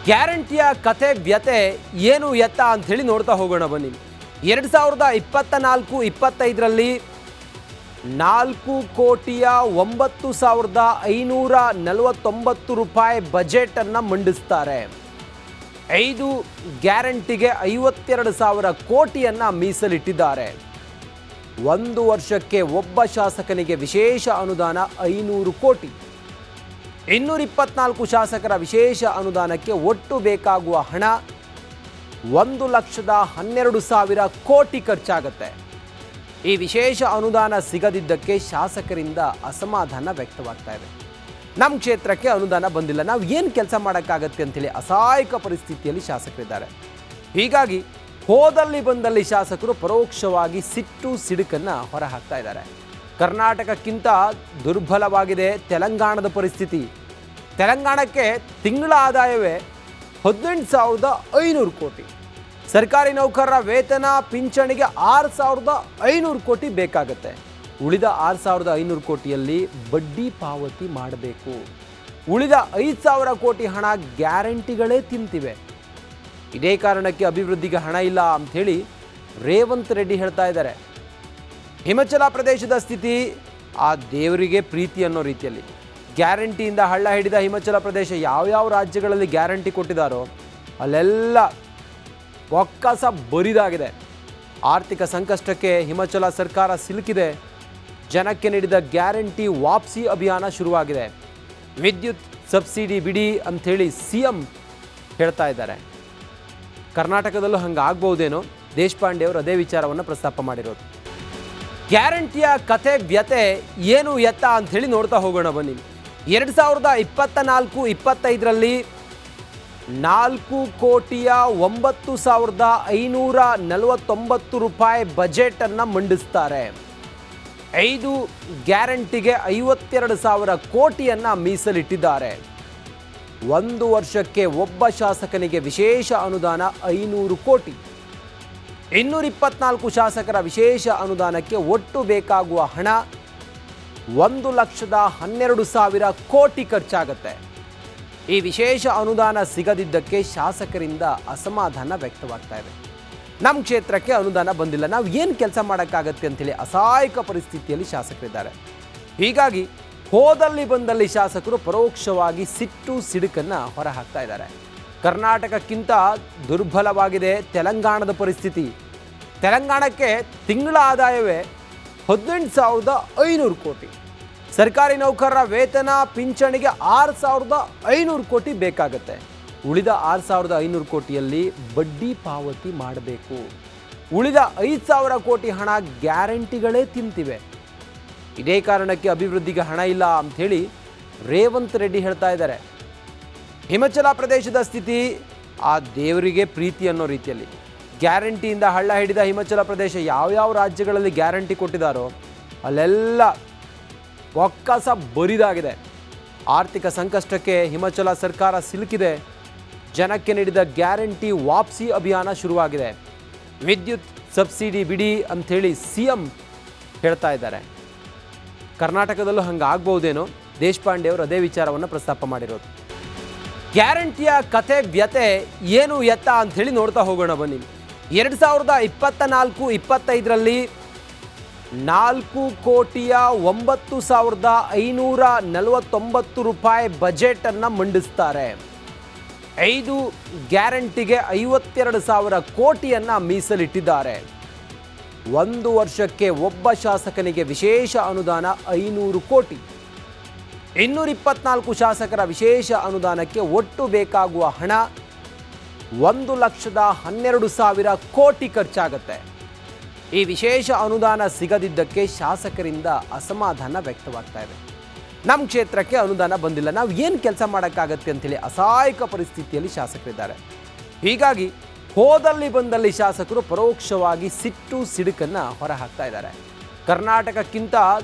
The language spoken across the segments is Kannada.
ಗ್ಯಾರಂಟಿಯ ಕಥೆ ವ್ಯತೆ ಏನು ಎತ್ತ ಅಂತ ಹೇಳಿ ನೋಡ್ತಾ ಹೋಗೋಣ ಬನ್ನಿ. 2024-25ರಲ್ಲಿ 4,09,549 ರೂಪಾಯಿ ಬಜೆಟ್ ಅನ್ನು ಮಂಡಿಸ್ತಾರೆ. 5 ಗ್ಯಾರಂಟಿಗೆ 52,000 ಕೋಟಿಯನ್ನು ಮೀಸಲಿಟ್ಟಿದ್ದಾರೆ. 1 ವರ್ಷಕ್ಕೆ ಒಬ್ಬ ಶಾಸಕನಿಗೆ ವಿಶೇಷ ಅನುದಾನ 500 ಕೋಟಿ. 224 ಶಾಸಕರ ವಿಶೇಷ ಅನುದಾನಕ್ಕೆ ಒಟ್ಟು ಬೇಕಾಗುವ ಹಣ 1,12,000 ಕೋಟಿ ಖರ್ಚಾಗುತ್ತೆ. ಈ ವಿಶೇಷ ಅನುದಾನ ಸಿಗದಿದ್ದಕ್ಕೆ ಶಾಸಕರಿಂದ ಅಸಮಾಧಾನ ವ್ಯಕ್ತವಾಗ್ತಾ ಇದೆ. ನಮ್ಮ ಕ್ಷೇತ್ರಕ್ಕೆ ಅನುದಾನ ಬಂದಿಲ್ಲ, ನಾವು ಏನು ಕೆಲಸ ಮಾಡೋಕ್ಕಾಗತ್ತೆ ಅಂತೇಳಿ ಅಸಹಾಯಕ ಪರಿಸ್ಥಿತಿಯಲ್ಲಿ ಶಾಸಕರಿದ್ದಾರೆ. ಹೀಗಾಗಿ ಹೋದಲ್ಲಿ ಬಂದಲ್ಲಿ ಶಾಸಕರು ಪರೋಕ್ಷವಾಗಿ ಸಿಟ್ಟು ಸಿಡುಕನ್ನು ಹೊರಹಾಕ್ತಾ ಇದ್ದಾರೆ. ಕರ್ನಾಟಕಕ್ಕಿಂತ ದುರ್ಬಲವಾಗಿದೆ ತೆಲಂಗಾಣದ ಪರಿಸ್ಥಿತಿ. ತೆಲಂಗಾಣಕ್ಕೆ ತಿಂಗಳ ಆದಾಯವೇ 18,500 ಕೋಟಿ. ಸರ್ಕಾರಿ ನೌಕರರ ವೇತನ ಪಿಂಚಣಿಗೆ 6,500 ಕೋಟಿ ಬೇಕಾಗುತ್ತೆ. ಉಳಿದ 6,500 ಕೋಟಿಯಲ್ಲಿ ಬಡ್ಡಿ ಪಾವತಿ ಮಾಡಬೇಕು. ಉಳಿದ 5,000 ಕೋಟಿ ಹಣ ಗ್ಯಾರಂಟಿಗಳೇ ತಿಂತಿವೆ. ಇದೇ ಕಾರಣಕ್ಕೆ ಅಭಿವೃದ್ಧಿಗೆ ಹಣ ಇಲ್ಲ ಅಂಥೇಳಿ ರೇವಂತ್ ರೆಡ್ಡಿ ಹೇಳ್ತಾ ಇದ್ದಾರೆ. ಹಿಮಾಚಲ ಪ್ರದೇಶದ ಸ್ಥಿತಿ ಆ ದೇವರಿಗೆ ಪ್ರೀತಿ ಅನ್ನೋ ರೀತಿಯಲ್ಲಿ ಗ್ಯಾರಂಟಿಯಿಂದ ಹಳ್ಳ ಹಿಡಿದ ಹಿಮಾಚಲ ಪ್ರದೇಶ ಯಾವ್ಯಾವ ರಾಜ್ಯಗಳಲ್ಲಿ ಗ್ಯಾರಂಟಿ ಕೊಟ್ಟಿದ್ದಾರೋ ಅಲ್ಲೆಲ್ಲ ಒಕ್ಕಸ ಬರಿದಾಗಿದೆ. ಆರ್ಥಿಕ ಸಂಕಷ್ಟಕ್ಕೆ ಹಿಮಾಚಲ ಸರ್ಕಾರ ಸಿಲುಕಿದೆ. ಜನಕ್ಕೆ ನೀಡಿದ ಗ್ಯಾರಂಟಿ ವಾಪಸಿ ಅಭಿಯಾನ ಶುರುವಾಗಿದೆ. ವಿದ್ಯುತ್ ಸಬ್ಸಿಡಿ ಬಿಡಿ ಅಂಥೇಳಿ ಸಿಎಂ ಹೇಳ್ತಾ ಇದ್ದಾರೆ. ಕರ್ನಾಟಕದಲ್ಲೂ ಹಂಗಾಗ್ಬಹುದೇನೋ. ದೇಶಪಾಂಡೆ ಅವರು ಅದೇ ವಿಚಾರವನ್ನು ಪ್ರಸ್ತಾಪ ಮಾಡಿರೋದು. ಗ್ಯಾರಂಟಿಯ ಕಥೆ ವ್ಯತೆ ಏನು ಎತ್ತ ಅಂತ ಹೇಳಿ ನೋಡ್ತಾ ಹೋಗೋಣ ಬನ್ನಿ. 2024-25ರಲ್ಲಿ 4,09,549 ರೂಪಾಯಿ ಬಜೆಟ್ ಅನ್ನು ಮಂಡಿಸ್ತಾರೆ. 5 ಗ್ಯಾರಂಟಿಗೆ 52,000 ಕೋಟಿಯನ್ನು ಮೀಸಲಿಟ್ಟಿದ್ದಾರೆ. 1 ವರ್ಷಕ್ಕೆ ಒಬ್ಬ ಶಾಸಕನಿಗೆ ವಿಶೇಷ ಅನುದಾನ 500 ಕೋಟಿ. 224 ಶಾಸಕರ ವಿಶೇಷ ಅನುದಾನಕ್ಕೆ ಒಟ್ಟು ಬೇಕಾಗುವ ಹಣ 1,12,000 ಕೋಟಿ ಖರ್ಚಾಗುತ್ತೆ. ಈ ವಿಶೇಷ ಅನುದಾನ ಸಿಗದಿದ್ದಕ್ಕೆ ಶಾಸಕರಿಂದ ಅಸಮಾಧಾನ ವ್ಯಕ್ತವಾಗ್ತಾ ಇದೆ. ನಮ್ಮ ಕ್ಷೇತ್ರಕ್ಕೆ ಅನುದಾನ ಬಂದಿಲ್ಲ, ನಾವು ಏನು ಕೆಲಸ ಮಾಡೋಕ್ಕಾಗತ್ತೆ ಅಂತೇಳಿ ಅಸಹಾಯಕ ಪರಿಸ್ಥಿತಿಯಲ್ಲಿ ಶಾಸಕರಿದ್ದಾರೆ. ಹೀಗಾಗಿ ಹೋದಲ್ಲಿ ಬಂದಲ್ಲಿ ಶಾಸಕರು ಪರೋಕ್ಷವಾಗಿ ಸಿಟ್ಟು ಸಿಡುಕನ್ನು ಹೊರಹಾಕ್ತಾ ಇದ್ದಾರೆ. ಕರ್ನಾಟಕಕ್ಕಿಂತ ದುರ್ಬಲವಾಗಿದೆ ತೆಲಂಗಾಣದ ಪರಿಸ್ಥಿತಿ. ತೆಲಂಗಾಣಕ್ಕೆ ತಿಂಗಳ ಆದಾಯವೇ 18,500 ಕೋಟಿ. ಸರ್ಕಾರಿ ನೌಕರರ ವೇತನ ಪಿಂಚಣಿಗೆ 6,500 ಕೋಟಿ ಬೇಕಾಗುತ್ತೆ. ಉಳಿದ 6,500 ಕೋಟಿಯಲ್ಲಿ ಬಡ್ಡಿ ಪಾವತಿ ಮಾಡಬೇಕು. ಉಳಿದ 5,000 ಕೋಟಿ ಹಣ ಗ್ಯಾರಂಟಿಗಳೇ ತಿಂತಿವೆ. ಇದೇ ಕಾರಣಕ್ಕೆ ಅಭಿವೃದ್ಧಿಗೆ ಹಣ ಇಲ್ಲ ಅಂಥೇಳಿ ರೇವಂತ್ ರೆಡ್ಡಿ ಹೇಳ್ತಾ ಇದ್ದಾರೆ. ಹಿಮಾಚಲ ಪ್ರದೇಶದ ಸ್ಥಿತಿ ಆ ದೇವರಿಗೆ ಪ್ರೀತಿ ಅನ್ನೋ ರೀತಿಯಲ್ಲಿ ಗ್ಯಾರಂಟಿಯಿಂದ ಹಳ್ಳ ಹಿಡಿದ ಹಿಮಾಚಲ ಪ್ರದೇಶ ಯಾವ್ಯಾವ ರಾಜ್ಯಗಳಲ್ಲಿ ಗ್ಯಾರಂಟಿ ಕೊಟ್ಟಿದ್ದಾರೋ ಅಲ್ಲೆಲ್ಲ ಒಕ್ಕಸ ಬರಿದಾಗಿದೆ. ಆರ್ಥಿಕ ಸಂಕಷ್ಟಕ್ಕೆ ಹಿಮಾಚಲ ಸರ್ಕಾರ ಸಿಲುಕಿದೆ. ಜನಕ್ಕೆ ನೀಡಿದ ಗ್ಯಾರಂಟಿ ವಾಪಸಿ ಅಭಿಯಾನ ಶುರುವಾಗಿದೆ. ವಿದ್ಯುತ್ ಸಬ್ಸಿಡಿ ಬಿಡಿ ಅಂಥೇಳಿ ಸಿಎಂ ಹೇಳ್ತಾ ಇದ್ದಾರೆ. ಕರ್ನಾಟಕದಲ್ಲೂ ಹಂಗಾಗ್ಬಹುದೇನೋ. ದೇಶಪಾಂಡೆ ಅವರು ಅದೇ ವಿಚಾರವನ್ನು ಪ್ರಸ್ತಾಪ ಮಾಡಿರೋದು. ಗ್ಯಾರಂಟಿಯ ಕಥೆ ವ್ಯತೆ ಏನು ಎತ್ತ ಅಂತ ಹೇಳಿ ನೋಡ್ತಾ ಹೋಗೋಣ ಬನ್ನಿ. 2024-25ರಲ್ಲಿ 4,09,549 ರೂಪಾಯಿ ಬಜೆಟ್ ಅನ್ನು ಮಂಡಿಸ್ತಾರೆ. 5 ಗ್ಯಾರಂಟಿಗೆ 52,000 ಕೋಟಿಯನ್ನು ಮೀಸಲಿಟ್ಟಿದ್ದಾರೆ. 1 ವರ್ಷಕ್ಕೆ ಒಬ್ಬ ಶಾಸಕನಿಗೆ ವಿಶೇಷ ಅನುದಾನ 500 ಕೋಟಿ. 224 ಶಾಸಕರ ವಿಶೇಷ ಅನುದಾನಕ್ಕೆ ಒಟ್ಟು ಬೇಕಾಗುವ ಹಣ 1,12,000 ಕೋಟಿ ಖರ್ಚಾಗುತ್ತೆ. ಈ ವಿಶೇಷ ಅನುದಾನ ಸಿಗದಿದ್ದಕ್ಕೆ ಶಾಸಕರಿಂದ ಅಸಮಾಧಾನ ವ್ಯಕ್ತವಾಗ್ತಾ ಇದೆ. ನಮ್ಮ ಕ್ಷೇತ್ರಕ್ಕೆ ಅನುದಾನ ಬಂದಿಲ್ಲ, ನಾವು ಏನು ಕೆಲಸ ಮಾಡೋಕ್ಕಾಗತ್ತೆ ಅಂತೇಳಿ ಅಸಹಾಯಕ ಪರಿಸ್ಥಿತಿಯಲ್ಲಿ ಶಾಸಕರಿದ್ದಾರೆ. ಹೀಗಾಗಿ ಹೋದಲ್ಲಿ ಬಂದಲ್ಲಿ ಶಾಸಕರು ಪರೋಕ್ಷವಾಗಿ ಸಿಟ್ಟು ಸಿಡುಕನ್ನು ಹೊರಹಾಕ್ತಾ ಇದ್ದಾರೆ. ಕರ್ನಾಟಕಕ್ಕಿಂತ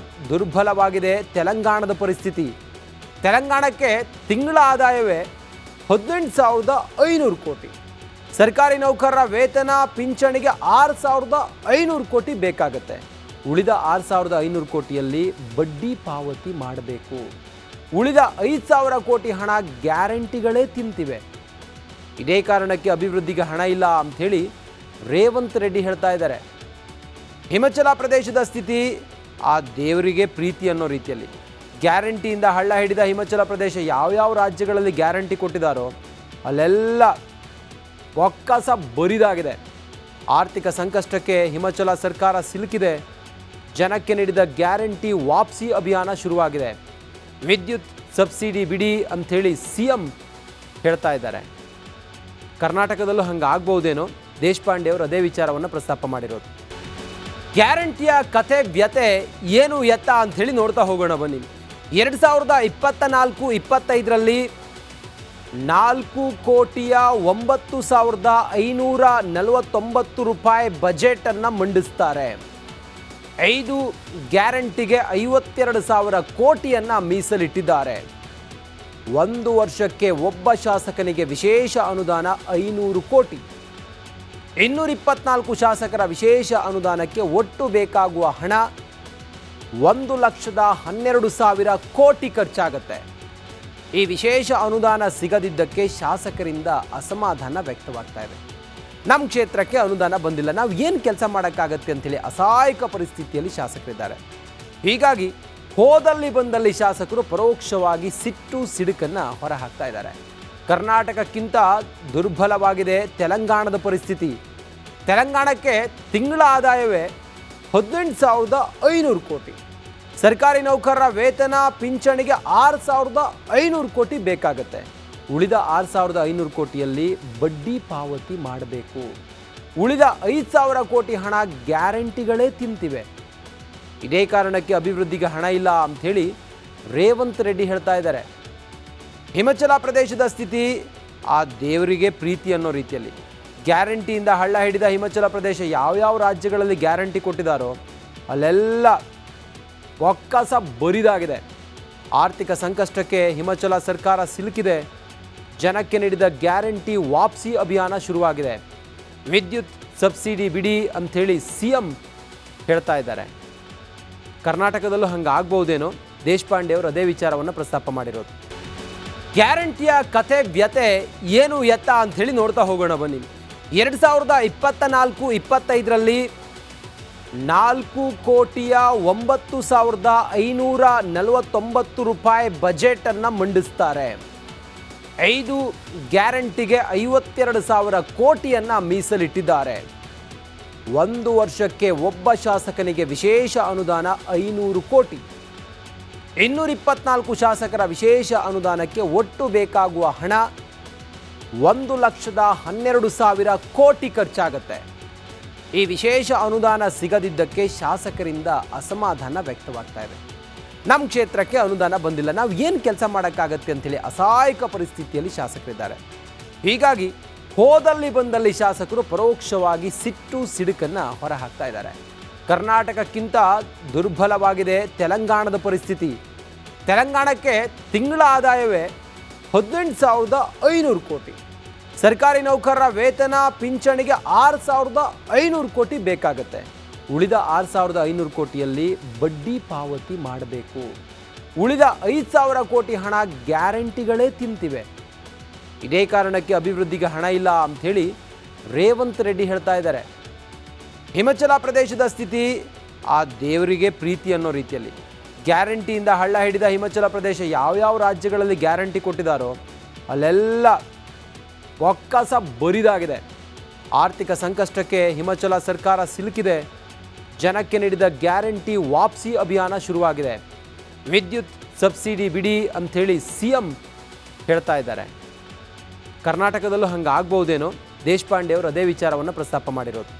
ದುರ್ಬಲವಾಗಿದೆ ತೆಲಂಗಾಣದ ಪರಿಸ್ಥಿತಿ. ತೆಲಂಗಾಣಕ್ಕೆ ತಿಂಗಳ ಆದಾಯವೇ 18,500 ಕೋಟಿ. ಸರ್ಕಾರಿ ನೌಕರರ ವೇತನ ಪಿಂಚಣಿಗೆ 6,500 ಕೋಟಿ ಬೇಕಾಗುತ್ತೆ. ಉಳಿದ 6,500 ಕೋಟಿಯಲ್ಲಿ ಬಡ್ಡಿ ಪಾವತಿ ಮಾಡಬೇಕು. ಉಳಿದ 5,000 ಕೋಟಿ ಹಣ ಗ್ಯಾರಂಟಿಗಳೇ ತಿಂತಿವೆ. ಇದೇ ಕಾರಣಕ್ಕೆ ಅಭಿವೃದ್ಧಿಗೆ ಹಣ ಇಲ್ಲ ಅಂಥೇಳಿ ರೇವಂತ್ ರೆಡ್ಡಿ ಹೇಳ್ತಾ ಇದ್ದಾರೆ. ಹಿಮಾಚಲ ಪ್ರದೇಶದ ಸ್ಥಿತಿ ಆ ದೇವರಿಗೆ ಪ್ರೀತಿ ಅನ್ನೋ ರೀತಿಯಲ್ಲಿ ಗ್ಯಾರಂಟಿಯಿಂದ ಹಳ್ಳ ಹಿಡಿದ ಹಿಮಾಚಲ ಪ್ರದೇಶ ಯಾವ್ಯಾವ ರಾಜ್ಯಗಳಲ್ಲಿ ಗ್ಯಾರಂಟಿ ಕೊಟ್ಟಿದ್ದಾರೋ ಅಲ್ಲೆಲ್ಲ ಒಕ್ಕಸ ಬರಿದಾಗಿದೆ. ಆರ್ಥಿಕ ಸಂಕಷ್ಟಕ್ಕೆ ಹಿಮಾಚಲ ಸರ್ಕಾರ ಸಿಲುಕಿದೆ. ಜನಕ್ಕೆ ನೀಡಿದ ಗ್ಯಾರಂಟಿ ವಾಪಸಿ ಅಭಿಯಾನ ಶುರುವಾಗಿದೆ. ವಿದ್ಯುತ್ ಸಬ್ಸಿಡಿ ಬಿಡಿ ಅಂಥೇಳಿ CM ಹೇಳ್ತಾ ಇದ್ದಾರೆ. ಕರ್ನಾಟಕದಲ್ಲೂ ಹಂಗಾಗ್ಬಹುದೇನೋ, ದೇಶಪಾಂಡೆ ಅವರು ಅದೇ ವಿಚಾರವನ್ನು ಪ್ರಸ್ತಾಪ ಮಾಡಿರೋದು. ಗ್ಯಾರಂಟಿಯ ಕತೆ ವ್ಯತೆ ಏನು ಎತ್ತ ಅಂಥೇಳಿ ನೋಡ್ತಾ ಹೋಗೋಣ ಬನ್ನಿ. 2024-25ರಲ್ಲಿ 4,09,549 ರೂಪಾಯಿ ಬಜೆಟನ್ನು ಮಂಡಿಸ್ತಾರೆ. 5 ಗ್ಯಾರಂಟಿಗೆ 52,000 ಕೋಟಿಯನ್ನು ಮೀಸಲಿಟ್ಟಿದ್ದಾರೆ. 1 ವರ್ಷಕ್ಕೆ ಒಬ್ಬ ಶಾಸಕನಿಗೆ ವಿಶೇಷ ಅನುದಾನ 500 ಕೋಟಿ. 224 ಶಾಸಕರ ವಿಶೇಷ ಅನುದಾನಕ್ಕೆ ಒಟ್ಟು ಬೇಕಾಗುವ ಹಣ 1,12,000 ಕೋಟಿ ಖರ್ಚಾಗುತ್ತೆ. ಈ ವಿಶೇಷ ಅನುದಾನ ಸಿಗದಿದ್ದಕ್ಕೆ ಶಾಸಕರಿಂದ ಅಸಮಾಧಾನ ವ್ಯಕ್ತವಾಗ್ತಾ ಇದೆ. ನಮ್ಮ ಕ್ಷೇತ್ರಕ್ಕೆ ಅನುದಾನ ಬಂದಿಲ್ಲ, ನಾವು ಏನು ಕೆಲಸ ಮಾಡೋಕ್ಕಾಗತ್ತೆ ಅಂತೇಳಿ ಅಸಹಾಯಕ ಪರಿಸ್ಥಿತಿಯಲ್ಲಿ ಶಾಸಕರಿದ್ದಾರೆ. ಹೀಗಾಗಿ ಹೋದಲ್ಲಿ ಬಂದಲ್ಲಿ ಶಾಸಕರು ಪರೋಕ್ಷವಾಗಿ ಸಿಟ್ಟು ಸಿಡುಕನ್ನು ಹೊರಹಾಕ್ತಾ ಇದ್ದಾರೆ. ಕರ್ನಾಟಕಕ್ಕಿಂತ ದುರ್ಬಲವಾಗಿದೆ ತೆಲಂಗಾಣದ ಪರಿಸ್ಥಿತಿ. ತೆಲಂಗಾಣಕ್ಕೆ ತಿಂಗಳ ಆದಾಯವೇ 18,500 ಕೋಟಿ. ಸರ್ಕಾರಿ ನೌಕರರ ವೇತನ ಪಿಂಚಣಿಗೆ 6,500 ಕೋಟಿ ಬೇಕಾಗತ್ತೆ. ಉಳಿದ 6,500 ಕೋಟಿಯಲ್ಲಿ ಬಡ್ಡಿ ಪಾವತಿ ಮಾಡಬೇಕು. ಉಳಿದ 5,000 ಕೋಟಿ ಹಣ ಗ್ಯಾರಂಟಿಗಳೇ ತಿಂತಿವೆ. ಇದೇ ಕಾರಣಕ್ಕೆ ಅಭಿವೃದ್ಧಿಗೆ ಹಣ ಇಲ್ಲ ಅಂಥೇಳಿ ರೇವಂತ್ ರೆಡ್ಡಿ ಹೇಳ್ತಾ ಇದ್ದಾರೆ. ಹಿಮಾಚಲ ಪ್ರದೇಶದ ಸ್ಥಿತಿ ಆ ದೇವರಿಗೆ ಪ್ರೀತಿ ಅನ್ನೋ ರೀತಿಯಲ್ಲಿ ಗ್ಯಾರಂಟಿಯಿಂದ ಹಳ್ಳ ಹಿಡಿದ ಹಿಮಾಚಲ ಪ್ರದೇಶ ಯಾವ್ಯಾವ ರಾಜ್ಯಗಳಲ್ಲಿ ಗ್ಯಾರಂಟಿ ಕೊಟ್ಟಿದ್ದಾರೋ ಅಲ್ಲೆಲ್ಲ ಒಕ್ಕಸ ಬರಿದಾಗಿದೆ. ಆರ್ಥಿಕ ಸಂಕಷ್ಟಕ್ಕೆ ಹಿಮಾಚಲ ಸರ್ಕಾರ ಸಿಲುಕಿದೆ. ಜನಕ್ಕೆ ನೀಡಿದ ಗ್ಯಾರಂಟಿ ವಾಪಸಿ ಅಭಿಯಾನ ಶುರುವಾಗಿದೆ. ವಿದ್ಯುತ್ ಸಬ್ಸಿಡಿ ಬಿಡಿ ಅಂಥೇಳಿ CM ಹೇಳ್ತಾ ಇದ್ದಾರೆ. ಕರ್ನಾಟಕದಲ್ಲೂ ಹಂಗಾಗ್ಬಹುದೇನೋ, ದೇಶಪಾಂಡೆ ಅವರು ಅದೇ ವಿಚಾರವನ್ನು ಪ್ರಸ್ತಾಪ ಮಾಡಿರೋದು. ಗ್ಯಾರಂಟಿಯ ಕತೆ ವ್ಯತೆ ಏನು ಎತ್ತ ಅಂಥೇಳಿ ನೋಡ್ತಾ ಹೋಗೋಣ ಬನ್ನಿ. 2024-25ರಲ್ಲಿ 4,09,549 ರೂಪಾಯಿ ಬಜೆಟನ್ನು ಮಂಡಿಸ್ತಾರೆ. 5 ಗ್ಯಾರಂಟಿಗೆ 52,000 ಕೋಟಿಯನ್ನು ಮೀಸಲಿಟ್ಟಿದ್ದಾರೆ. 1 ವರ್ಷಕ್ಕೆ ಒಬ್ಬ ಶಾಸಕನಿಗೆ ವಿಶೇಷ ಅನುದಾನ 500 ಕೋಟಿ. 224 ಶಾಸಕರ ವಿಶೇಷ ಅನುದಾನಕ್ಕೆ ಒಟ್ಟು ಬೇಕಾಗುವ ಹಣ 1,12,000 ಕೋಟಿ ಖರ್ಚಾಗುತ್ತೆ. ಈ ವಿಶೇಷ ಅನುದಾನ ಸಿಗದಿದ್ದಕ್ಕೆ ಶಾಸಕರಿಂದ ಅಸಮಾಧಾನ ವ್ಯಕ್ತವಾಗ್ತಾ ಇದೆ. ನಮ್ಮ ಕ್ಷೇತ್ರಕ್ಕೆ ಅನುದಾನ ಬಂದಿಲ್ಲ, ನಾವು ಏನು ಕೆಲಸ ಮಾಡೋಕ್ಕಾಗತ್ತೆ ಅಂತೇಳಿ ಅಸಹಾಯಕ ಪರಿಸ್ಥಿತಿಯಲ್ಲಿ ಶಾಸಕರಿದ್ದಾರೆ. ಹೀಗಾಗಿ ಹೋದಲ್ಲಿ ಬಂದಲ್ಲಿ ಶಾಸಕರು ಪರೋಕ್ಷವಾಗಿ ಸಿಟ್ಟು ಸಿಡುಕನ್ನು ಹೊರಹಾಕ್ತಾ ಇದ್ದಾರೆ. ಕರ್ನಾಟಕಕ್ಕಿಂತ ದುರ್ಬಲವಾಗಿದೆ ತೆಲಂಗಾಣದ ಪರಿಸ್ಥಿತಿ. ತೆಲಂಗಾಣಕ್ಕೆ ತಿಂಗಳ ಆದಾಯವೇ 18,500 ಕೋಟಿ. ಸರ್ಕಾರಿ ನೌಕರರ ವೇತನ ಪಿಂಚಣಿಗೆ 6,500 ಕೋಟಿ ಬೇಕಾಗತ್ತೆ. ಉಳಿದ 6,500 ಕೋಟಿಯಲ್ಲಿ ಬಡ್ಡಿ ಪಾವತಿ ಮಾಡಬೇಕು. ಉಳಿದ 5,000 ಕೋಟಿ ಹಣ ಗ್ಯಾರಂಟಿಗಳೇ ತಿಂತಿವೆ. ಇದೇ ಕಾರಣಕ್ಕೆ ಅಭಿವೃದ್ಧಿಗೆ ಹಣ ಇಲ್ಲ ಅಂಥೇಳಿ ರೇವಂತ್ ರೆಡ್ಡಿ ಹೇಳ್ತಾ ಇದ್ದಾರೆ. ಹಿಮಾಚಲ ಪ್ರದೇಶದ ಸ್ಥಿತಿ ಆ ದೇವರಿಗೆ ಪ್ರೀತಿ ಅನ್ನೋ ರೀತಿಯಲ್ಲಿ ಗ್ಯಾರಂಟಿಯಿಂದ ಹಳ್ಳ ಹಿಡಿದ ಹಿಮಾಚಲ ಪ್ರದೇಶ ಯಾವ್ಯಾವ ರಾಜ್ಯಗಳಲ್ಲಿ ಗ್ಯಾರಂಟಿ ಕೊಟ್ಟಿದ್ದಾರೋ ಅಲ್ಲೆಲ್ಲ ಒಕ್ಕಸ ಬರಿದಾಗಿದೆ. ಆರ್ಥಿಕ ಸಂಕಷ್ಟಕ್ಕೆ ಹಿಮಾಚಲ ಸರ್ಕಾರ ಸಿಲುಕಿದೆ. ಜನಕ್ಕೆ ನೀಡಿದ ಗ್ಯಾರಂಟಿ ವಾಪಸಿ ಅಭಿಯಾನ ಶುರುವಾಗಿದೆ. ವಿದ್ಯುತ್ ಸಬ್ಸಿಡಿ ಬಿಡಿ ಅಂಥೇಳಿ CM ಹೇಳ್ತಾ ಇದ್ದಾರೆ. ಕರ್ನಾಟಕದಲ್ಲೂ ಹಂಗಾಗ್ಬಹುದೇನೋ, ದೇಶಪಾಂಡೆ ಅವರು ಅದೇ ವಿಚಾರವನ್ನು ಪ್ರಸ್ತಾಪ ಮಾಡಿರೋದು.